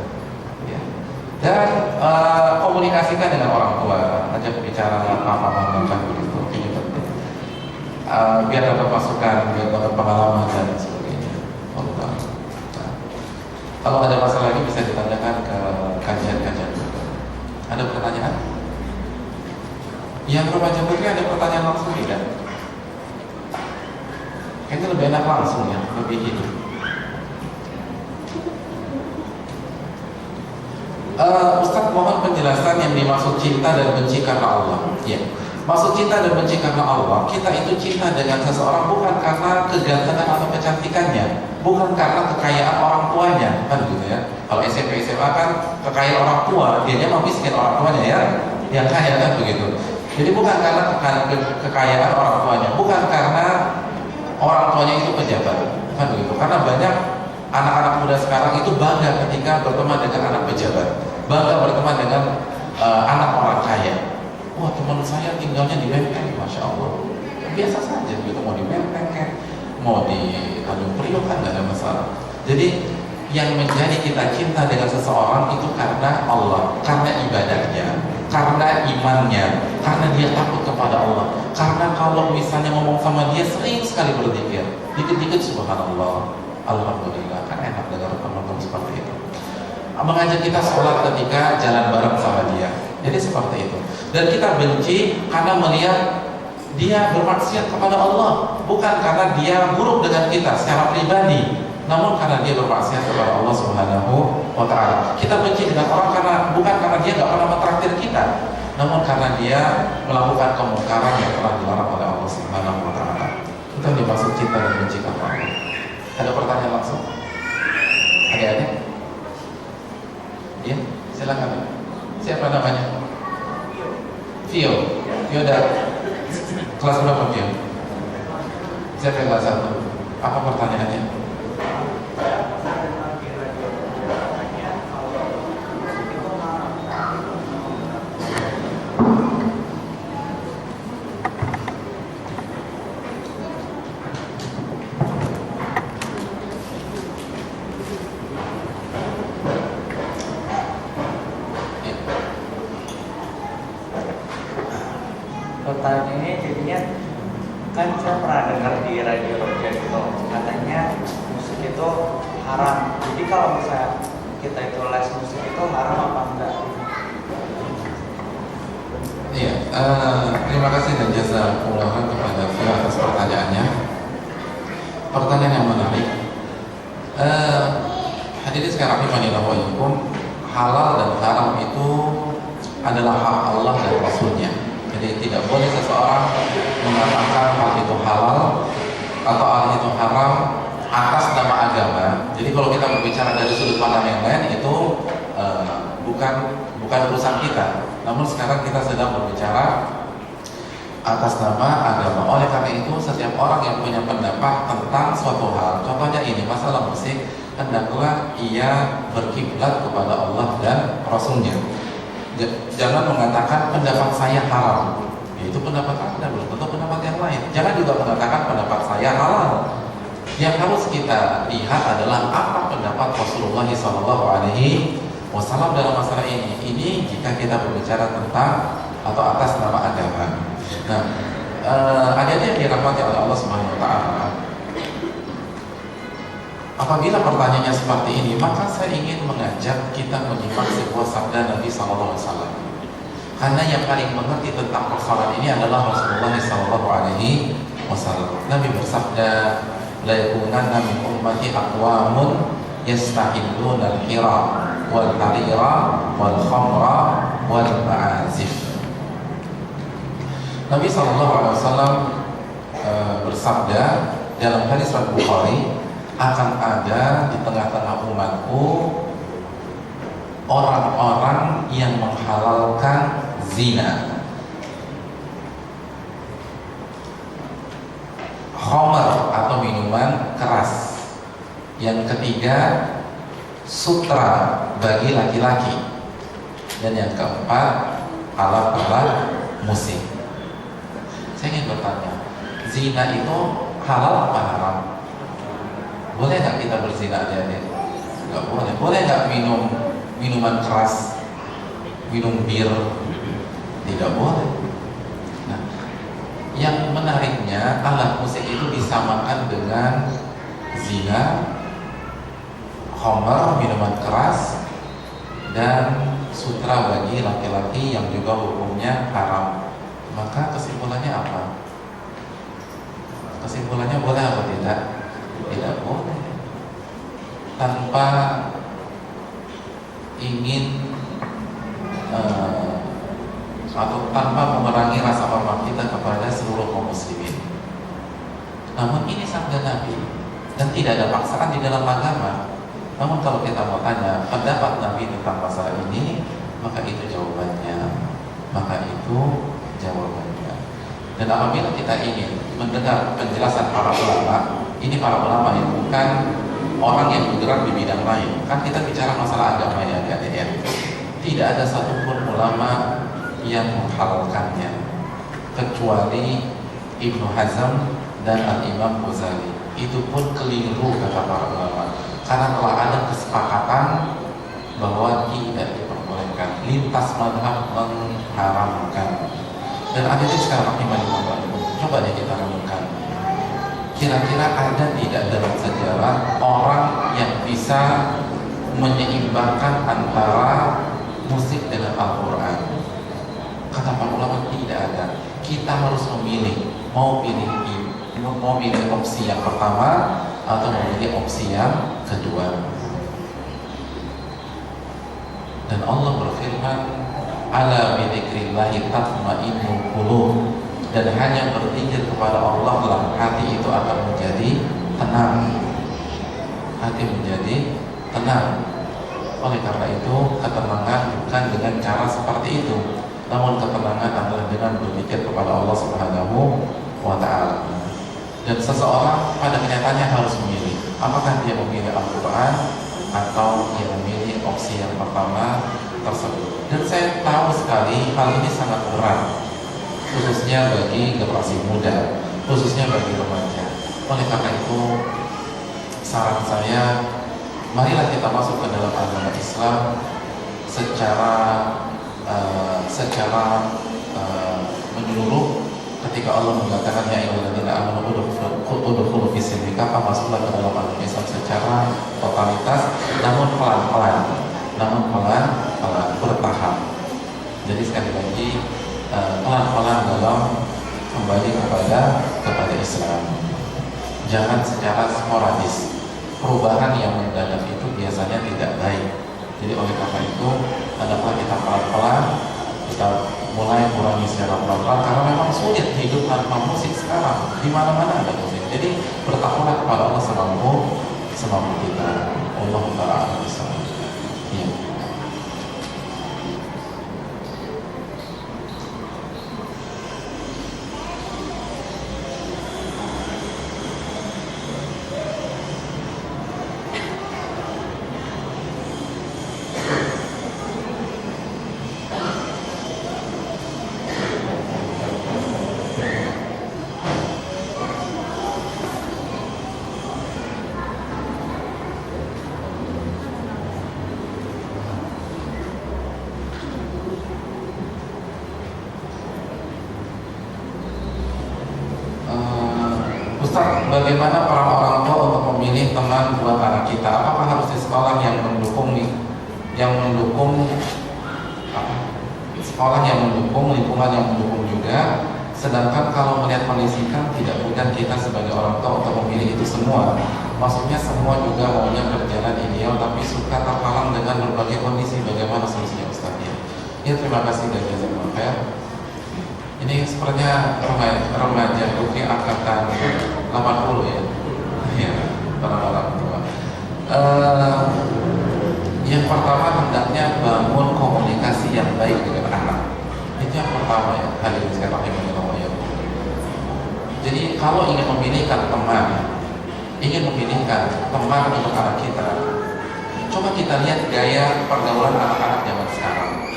Ya. Dan komunikasikan dengan orang tua, ajak bicara apa begitu. Ini penting. Biar dapat masukan, biar dapat pengalaman dan sebagainya. Nah, kalau ada masalah lagi bisa ditanyakan ke kajian-kajian. Ada pertanyaan? Yang remaja putri ada pertanyaan langsung tidak? Kayaknya lebih enak langsung ya, lebih hidup. Ustadz mohon penjelasan yang dimaksud cinta dan benci karena Allah. Ya, maksud cinta dan benci karena Allah, kita itu cinta dengan seseorang bukan karena kegantengan atau kecantikannya, bukan karena kekayaan orang tuanya, kan gitu ya. Kalau SMP SMA kan kekayaan orang tua, dianya mau miskin orang tuanya ya, yang kaya kan begitu. Jadi bukan karena kekayaan orang tuanya, bukan karena orang tuanya itu pejabat, kan begitu. Karena banyak anak-anak muda sekarang itu bangga ketika berteman dengan anak pejabat, bangga berteman dengan anak orang kaya. Wah, teman saya tinggalnya di Menteng, masya Allah, biasa saja gitu, mau di Menteng mau di Tanjung Priok kan nggak ada masalah. Jadi yang menjadi kita cinta dengan seseorang itu karena Allah, karena ibadahnya, karena imannya, karena dia takut kepada Allah. Karena kalau misalnya ngomong sama dia sering sekali berzikir, dikit-dikit subhanallah, alhamdulillah, kan enak dengar teman-teman seperti itu. Mengajak kita sholat ketika jalan bareng sama dia, jadi seperti itu. Dan kita benci karena melihat dia bermaksiat kepada Allah, bukan karena dia buruk dengan kita secara pribadi, namun karena dia bermaksiat kepada Allah Subhanahu wa Ta'ala. Kita benci dengan orang karena bukan karena dia nggak pernah mentraktir kita, namun karena dia melakukan kemungkaran yang telah dilarang oleh Allah Subhanahu wa Ta'ala. Itu yang dimaksud cinta dan benci karena Allah. Ada pertanyaan langsung? Adik-adik? Ya, silakan. Siapa namanya? Vio. Vio dari kelas berapa Vio? Siapa yang kelas 1? Apa pertanyaannya? Pertanyaannya jadinya kan saya pernah dengar di radio Roja itu katanya musik itu haram. Jadi kalau misalnya kita itu les musik itu haram apa enggak? Iya, terima kasih dan jazakumullah kepada Vio atas pertanyaannya. Pertanyaan yang menarik. Hadirin sekalian rahimanillah wa iyyakum, halal dan haram itu adalah hak Allah dan Rasulnya. Jadi tidak boleh seseorang mengatakan hal itu halal atau hal itu haram atas nama agama. Jadi kalau kita berbicara dari sudut pandang yang lain itu bukan urusan kita. Namun sekarang kita sedang berbicara atas nama agama. Oleh karena itu setiap orang yang punya pendapat tentang suatu hal, contohnya ini masalah musik, hendaklah ia berkiblat kepada Allah dan Rasulnya. Jangan mengatakan pendapat saya haram, itu pendapat Anda, belum tentu pendapat yang lain. Jangan juga mengatakan pendapat saya halal. Yang harus kita lihat adalah apa pendapat Rasulullah SAW dalam masalah ini. Ini jika kita berbicara tentang atau atas nama agama. Nah, adik-adik yang dirahmati oleh Allah Subhanahu Wa Taala, apabila pertanyaannya seperti ini, maka saya ingin mengajak kita menyimak sebuah sabda Nabi SAW. Karena yang paling mengerti tentang persoalan ini adalah Rasulullah SAW. Nabi bersabda, "La yakunanna min ummati aqwamun yastahilluna al-hira wal harira wal khamra wal ma'azif." Nabi SAW bersabda dalam hadis riwayat Bukhari, akan ada di tengah-tengah umatku orang-orang yang menghalalkan zina, khamr atau minuman keras. Yang ketiga, sutra bagi laki-laki. Dan yang keempat, alat-alat musik. Saya ingin bertanya, zina itu halal apa haram? Boleh nggak kita berzina adik-adik? Nggak boleh. Boleh nggak minum minuman keras, minum bir? Tidak boleh. Nah, yang menariknya alat musik itu disamakan dengan zina, khamr, minuman keras, dan sutra bagi laki-laki yang juga hukumnya haram. Maka kesimpulannya apa? Kesimpulannya boleh atau tidak? Tidak boleh. Tanpa ingin atau tanpa mengurangi rasa hormat kita kepada seluruh kaum muslimin. Namun ini sabda Nabi dan tidak ada paksaan di dalam agama. Namun kalau kita mau tanya pendapat Nabi tentang masalah ini, maka itu jawabannya. Dan apabila kita ingin mendengar penjelasan para ulama, ini para ulama yang bukan orang yang bergerak di bidang lain. Kan kita bicara masalah agama ya, tidak ada satupun ulama yang menghalalkannya kecuali Ibnu Hazm dan Al-Imam Ghazali. Itu pun keliru kata para ulama, karena telah ada kesepakatan bahwa tidak diperbolehkan, lintas mazhab mengharamkan. Dan ada di sekarang coba deh kita renungkan, kira-kira ada tidak dalam sejarah orang yang bisa menyeimbangkan antara musik dengan Al-Quran? Kata para ulama tidak ada. Kita harus memilih, mau pilih opsi yang pertama atau memilih opsi yang kedua. Dan Allah berfirman, ala bidzikrillahi tatma'innul qulub, dan hanya berzikir kepada Allah lah hati itu akan menjadi tenang. Hati menjadi tenang. Oleh karena itu, ketenangan bukan dengan cara seperti itu, namun ketenangan adalah dengan berzikir kepada Allah Subhanahu wa ta'ala. Dan seseorang pada kenyataannya harus memilih, apakah dia memilih Al-Quran atau dia memilih opsi yang pertama tersebut. Dan saya tahu sekali hal ini sangat berat, khususnya bagi generasi muda, khususnya bagi remaja. Oleh karena itu, saran saya, marilah kita masuk ke dalam agama Islam secara menyeluruh. Ketika Allah mengatakan ya ayyuhalladzina amanu udkhulu fi silmi kafah, masuklah ke dalam agama Islam secara totalitas, namun pelan-pelan, bertahap. Jadi sekali lagi pelan-pelan dalam kembali kepada Islam. Jangan secara sporadis. Perubahan yang mendadak itu biasanya tidak baik. Jadi oleh karena itu, hendaklah kita pelan-pelan, kita mulai kurangi secara pelan-pelan, karena memang sulit hidup tanpa musik sekarang. Di mana-mana ada musik. Jadi bertakwalah kepada Allah semampu kita. Allah Ta'ala bisa. Ya. Ustaz, bagaimana para orang tua untuk memilih teman buat anak kita? Apakah harus di sekolah yang mendukung, sekolah yang mendukung, lingkungan yang mendukung juga? Sedangkan kalau melihat kondisi kan tidak mudah kita sebagai orang tua untuk memilih itu semua. Maksudnya semua juga maunya berjalan ideal, tapi suka terhalang dengan berbagai kondisi. Bagaimana solusinya Ustaz? Ya, terima kasih dan jazakallahu khair. Ini sepertinya remaja mungkin angkatan 80 ya. Ya, orang-orang tua. Yang pertama, hendaknya bangun komunikasi yang baik dengan anak. Itu yang pertama ya, hadirin sekalian rahimahullah ya. Jadi kalau ingin memilihkan teman untuk anak kita, coba kita lihat gaya pergaulan anak-anak zaman sekarang.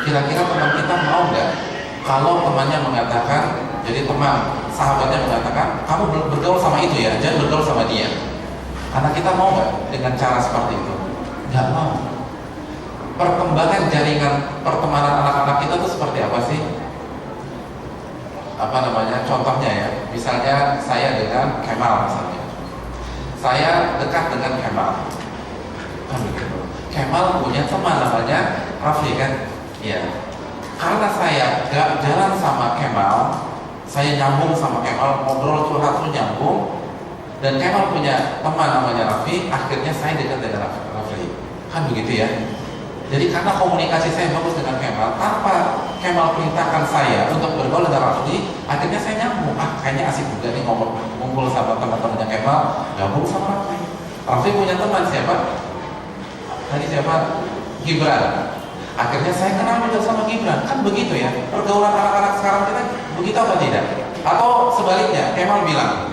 Kira-kira teman kita mau nggak kalau temannya mengatakan, jadi teman, sahabatnya mengatakan, kamu bergaul sama itu ya, jangan bergaul sama dia. Anak kita mau nggak dengan cara seperti itu? Nggak mau. Perkembangan jaringan pertemanan anak-anak kita tuh seperti apa sih? Contohnya ya, misalnya saya dengan Kemal misalnya. Saya dekat dengan Kemal. Kan begitu. Kemal punya teman namanya Rafli kan? Iya. Karena saya gak jalan sama Kemal, saya nyambung sama Kemal, ngobrol curhat tuh nyambung, dan Kemal punya teman namanya Rafli, akhirnya saya dekat dengan Rafli. Kan begitu ya? Jadi karena komunikasi saya bagus dengan Kemal, tanpa Kemal perintahkan saya untuk bergaul dengan Rafli, akhirnya saya nyambung. Kayaknya asik juga nih ngumpul sama teman-temannya Kemal, gabung sama Rafli. Rafli punya teman siapa? Tadi siapa? Gibran. Akhirnya saya kenal juga sama Gibran. Kan begitu ya? Pergaulan anak-anak sekarang kita begitu apa tidak? Atau sebaliknya, Kemal bilang,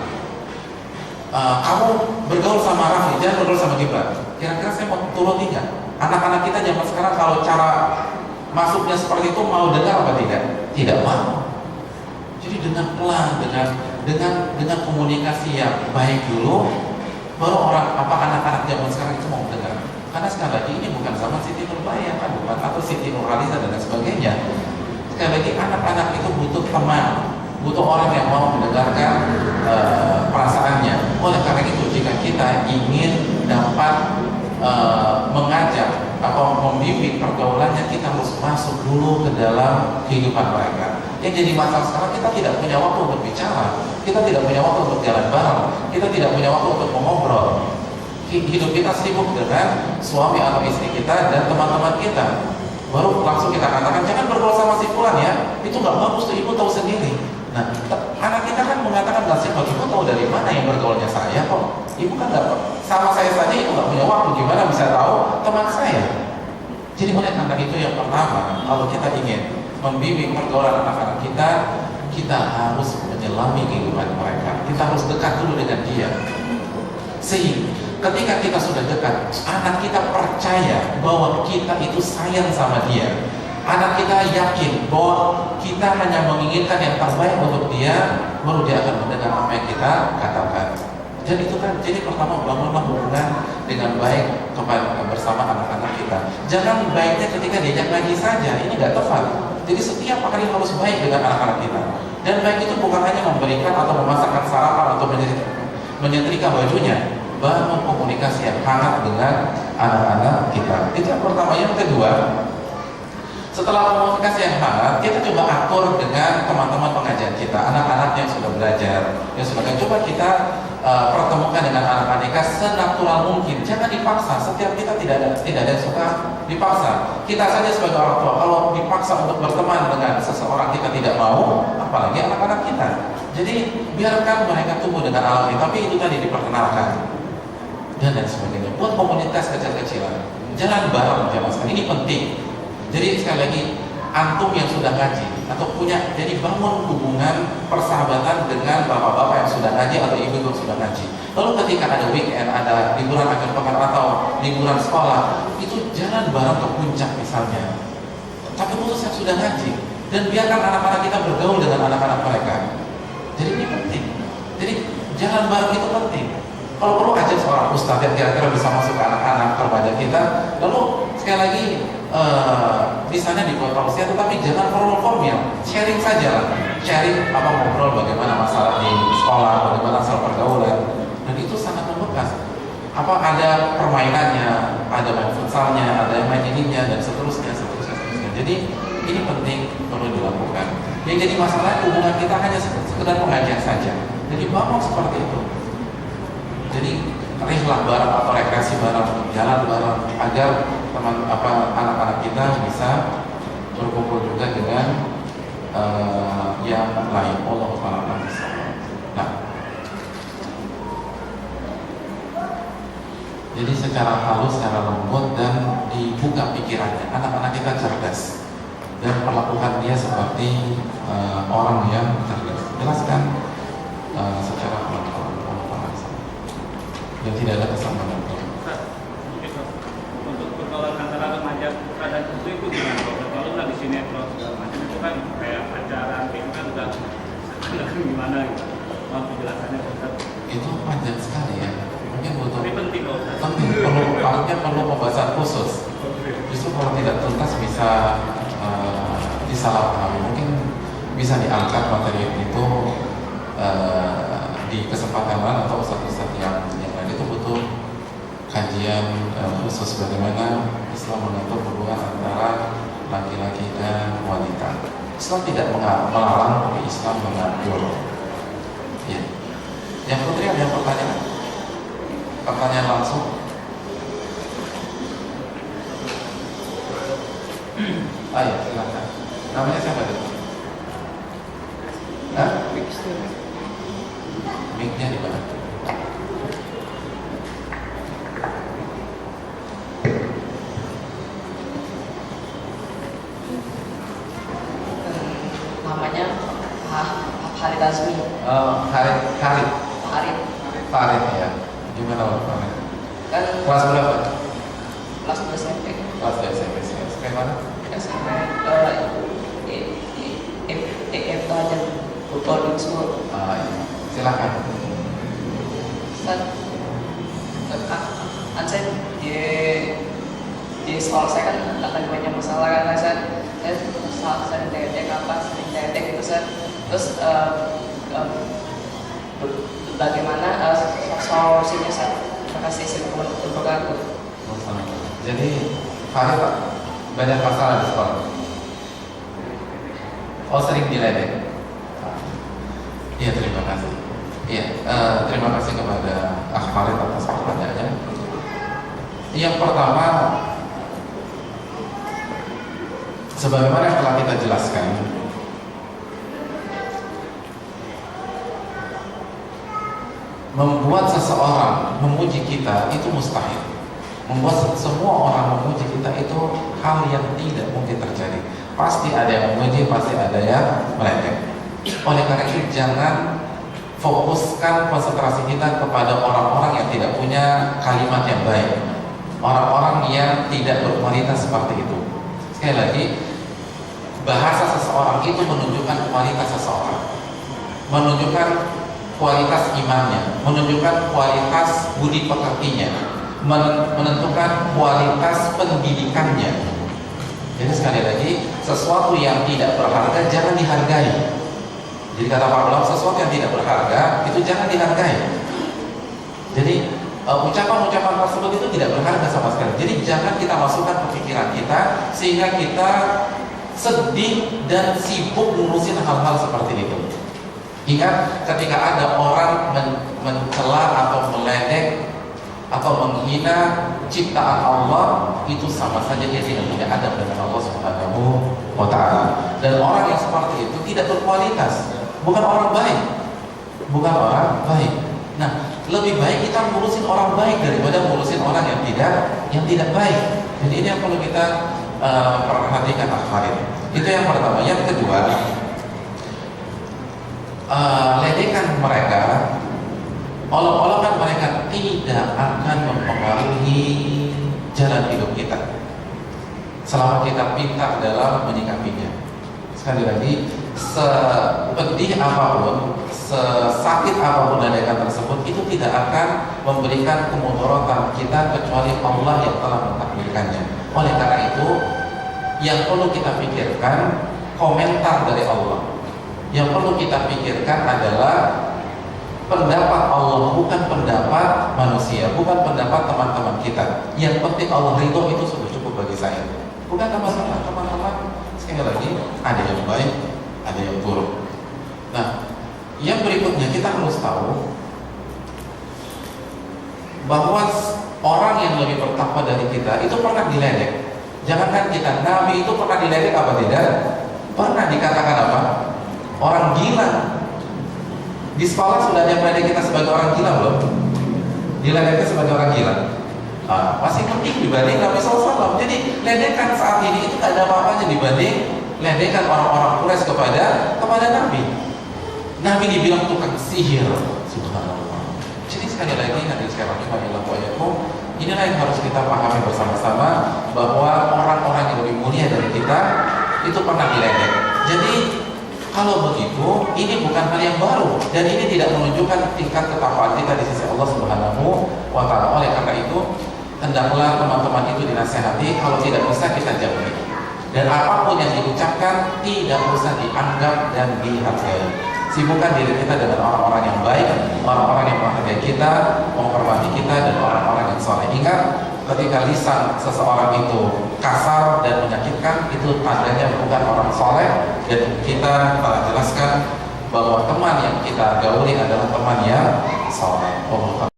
kamu bergaul sama Rafli, jangan bergaul sama Gibran. Kira-kira saya mau turuti nggak? Anak-anak kita zaman sekarang kalau cara masuknya seperti itu mau dengar apa tidak? Tidak mau. Jadi dengan pelan, dengan komunikasi yang baik dulu, baru anak-anak zaman sekarang itu mau dengar. Karena sekali lagi ini bukan zaman Siti Nurbaya kan, bukan, atau Siti Nurhaliza dan lain sebagainya. Sekali lagi anak-anak itu butuh teman, butuh orang yang mau mendengarkan perasaannya. Oleh karena itu jika kita ingin dapat mengajak atau membimbing pergaulannya, kita harus masuk dulu ke dalam kehidupan mereka. Yang jadi masalah sekarang, kita tidak punya waktu untuk bicara, kita tidak punya waktu untuk jalan bareng, kita tidak punya waktu untuk mengobrol. Hidup kita sibuk dengan suami atau istri kita dan teman-teman kita. Baru langsung kita katakan, jangan bergaul sama si fulan ya, itu nggak bagus tuh, ibu tahu sendiri. Nah, anak kita kan mengatakan, nggak sih, ibu tahu dari mana yang bergaulnya saya kok? Ibu kan nggak, sama saya saja ibu nggak punya waktu, gimana bisa tahu teman saya? Jadi oleh karena itu yang pertama, kalau kita ingin membimbing pergaulan anak-anak kita, kita harus menyelami kehidupan mereka. Kita harus dekat dulu dengan dia. Sehingga ketika kita sudah dekat, anak kita percaya bahwa kita itu sayang sama dia. Anak kita yakin bahwa kita hanya menginginkan yang terbaik untuk dia, baru dia akan mendengar apa yang kita katakan. Dan itu kan, jadi pertama bangunlah hubungan dengan baik bersama anak-anak kita. Jangan baiknya ketika diajak ngaji saja, ini nggak tepat. Jadi setiap kali harus baik dengan anak-anak kita. Dan baik itu bukan hanya memberikan atau memasakkan sarapan atau menyetrika bajunya. Bangun komunikasi yang hangat dengan anak-anak kita. Itu yang pertama. Yang kedua, setelah komunikasi yang hangat, kita coba atur dengan teman-teman pengajian kita, anak-anak yang sudah belajar, yang sudah coba kita pertemukan dengan anak-anak kita senatural mungkin. Jangan dipaksa. Setiap kita tidak ada yang suka dipaksa. Kita saja sebagai orang tua, kalau dipaksa untuk berteman dengan seseorang kita tidak mau, apalagi anak-anak kita. Jadi biarkan mereka tumbuh dengan alami, tapi itu tadi diperkenalkan dan lain sebagainya. Buat komunitas kecil-kecilan, jalan bareng jamaah sekalian, ini penting. Jadi sekali lagi, antum yang sudah ngaji atau punya, jadi bangun hubungan persahabatan dengan bapak-bapak yang sudah ngaji atau ibu yang sudah ngaji. Lalu ketika ada weekend, ada liburan akhir pekan atau liburan sekolah, itu jalan bareng ke puncak misalnya. Tapi khusus yang sudah ngaji, dan biarkan anak-anak kita bergaul dengan anak-anak mereka. Jadi ini penting. Jadi jalan bareng itu penting. Kalau perlu ajak seorang ustadz yang kira-kira bisa masuk ke anak-anak remaja kita. Lalu sekali lagi misalnya dibuat tausiah, tetapi jangan formal, sharing saja lah. Sharing apa, ngobrol bagaimana masalah di sekolah, bagaimana soal pergaulan, dan itu sangat membekas. Apa ada permainannya, ada main futsalnya, ada yang main ininya, dan seterusnya. Jadi ini penting perlu dilakukan. Yang jadi masalah hubungan kita hanya sekedar pengajian saja. Jadi bangun seperti itu. Jadi rihlah bareng atau rekreasi bareng, jalan bareng, agar anak-anak kita bisa berkumpul juga dengan yang lain. Allahu a'lam. Nah, jadi secara halus, secara lembut dan dibuka pikirannya. Anak-anak kita cerdas dan perlakukan dia seperti orang yang cerdas. Jelaskan secara pelan-pelan dan tidak ada kesamaan. Untuk pergaulan antara remaja dan itu gimana? Kalau lagi sinetron segala macam itu kan kayak pacaran, itu kan udah gimana gitu? Mohon penjelasannya Ustaz. Itu panjang sekali ya. Mungkin butuh Tapi penting loh Ustaz. penting, perlu pembahasan khusus. Justru kalau tidak tuntas bisa disalahpahami. Mungkin bisa diangkat materi itu di kesempatan lain atau ustaz-ustaz yang lain. Itu butuh kajian khusus bagaimana Islam mengatur hubungan antara laki-laki dan wanita. Islam tidak melarang, tapi Islam mengatur. Ya. Yang putri ada yang pertanyaan? Pertanyaan langsung. Ayo silakan. Namanya siapa itu? Hah? Mic-nya di mana? Namanya Farid Azmi. Farid ya. Gimana Pak Farid? Kan Kelas berapa? kelas 2 SMP. Kelas SMP. Sekarang mana? SMP itu aja boarding school. Iya. Silakan. Kan saya di sekolah saya kan lagi banyak masalah kan saya sering TT kapan sering TT gitu saya terus bagaimana solusinya saya terima kasih saya Jadi Farid banyak masalah di sekolah. Oh sering diledek. Iya terima kasih. Iya terima kasih kepada Akh Farid atas pertanyaannya. Yang pertama, sebagaimana yang telah kita jelaskan, membuat seseorang memuji kita itu mustahil. Membuat semua orang memuji kita itu hal yang tidak mungkin terjadi. Pasti ada yang memuji, pasti ada yang meledek. Oleh karena itu jangan fokuskan konsentrasi kita kepada orang-orang yang tidak punya kalimat yang baik, orang-orang yang tidak berkualitas seperti itu. Sekali lagi, bahasa seseorang itu menunjukkan kualitas seseorang, menunjukkan kualitas imannya, menunjukkan kualitas budi pekertinya, menentukan kualitas pendidikannya. Jadi sekali lagi, sesuatu yang tidak berharga jangan dihargai. Jadi kata para ulama, sesuatu yang tidak berharga itu jangan dihargai. Jadi ucapan-ucapan tersebut itu tidak berharga sama sekali. Jadi jangan kita masukkan ke pikiran kita sehingga kita sedih dan sibuk ngurusin hal-hal seperti itu. Ingat, ketika ada orang mencela atau meledek atau menghina ciptaan Allah, itu sama saja dia tidak punya adab dengan Allah Subhanahu wa Ta'ala. Dan orang yang seperti itu tidak berkualitas, bukan orang baik, bukan orang baik. Nah, lebih baik kita ngurusin orang baik daripada ngurusin orang yang tidak baik. Jadi ini yang perlu kita perhatikan akhirnya. Itu yang pertama. Yang kedua, ledekan mereka, olok-olokan mereka tidak akan mempengaruhi jalan hidup kita selama kita pintar dalam menyikapinya. Sekali lagi, sepedih apapun, sesakit apapun ledekan tersebut, itu tidak akan memberikan kemudaratan kita kecuali Allah yang telah mentakdirkannya. Oleh karena itu, yang perlu kita pikirkan komentar dari Allah. Yang perlu kita pikirkan adalah pendapat Allah, bukan pendapat manusia, bukan pendapat teman-teman kita. Yang penting Allah ridho, itu sudah cukup bagi saya. Bukan masalah teman-teman. Sekali lagi, ada yang baik, ada yang buruk. Nah, yang berikutnya kita harus tahu bahwa orang yang lebih bertakwa dari kita itu pernah diledek. Jangankan kita, Nabi itu pernah diledek apa tidak? Pernah dikatakan apa? Orang gila. Di sekolah sudah ada yang meledek kita sebagai orang gila belum? Diledeknya sebagai orang gila. Masih penting dibanding Nabi SAW. Jadi ledekan saat ini itu tidak ada apa-apanya dibanding ledekan orang-orang Quraisy kepada Nabi. Nabi dibilang tukang sihir. Subhanallah. Jadi sekali lagi, hadirin sekalian rahimanillah, inilah yang harus kita pahami bersama-sama, bahwa orang-orang yang lebih mulia dari kita itu pernah diledek. Jadi Kalau begitu, ini bukan hal yang baru dan ini tidak menunjukkan tingkat ketakwaan kita di sisi Allah Subhanahu wa Ta'ala. Oleh karena itu, hendaklah teman-teman itu dinasihati, kalau tidak bisa kita jauhi. Dan apapun yang diucapkan tidak usah dianggap dan dihargai. Sibukkan diri kita dengan orang-orang yang baik, orang-orang yang menghargai kita, menghormati kita, dan orang-orang yang soleh. Ingat, ketika lisan seseorang itu kasar dan menyakitkan, itu tandanya bukan orang soleh. Dan kita telah jelaskan bahwa teman yang kita gauli adalah teman yang soleh.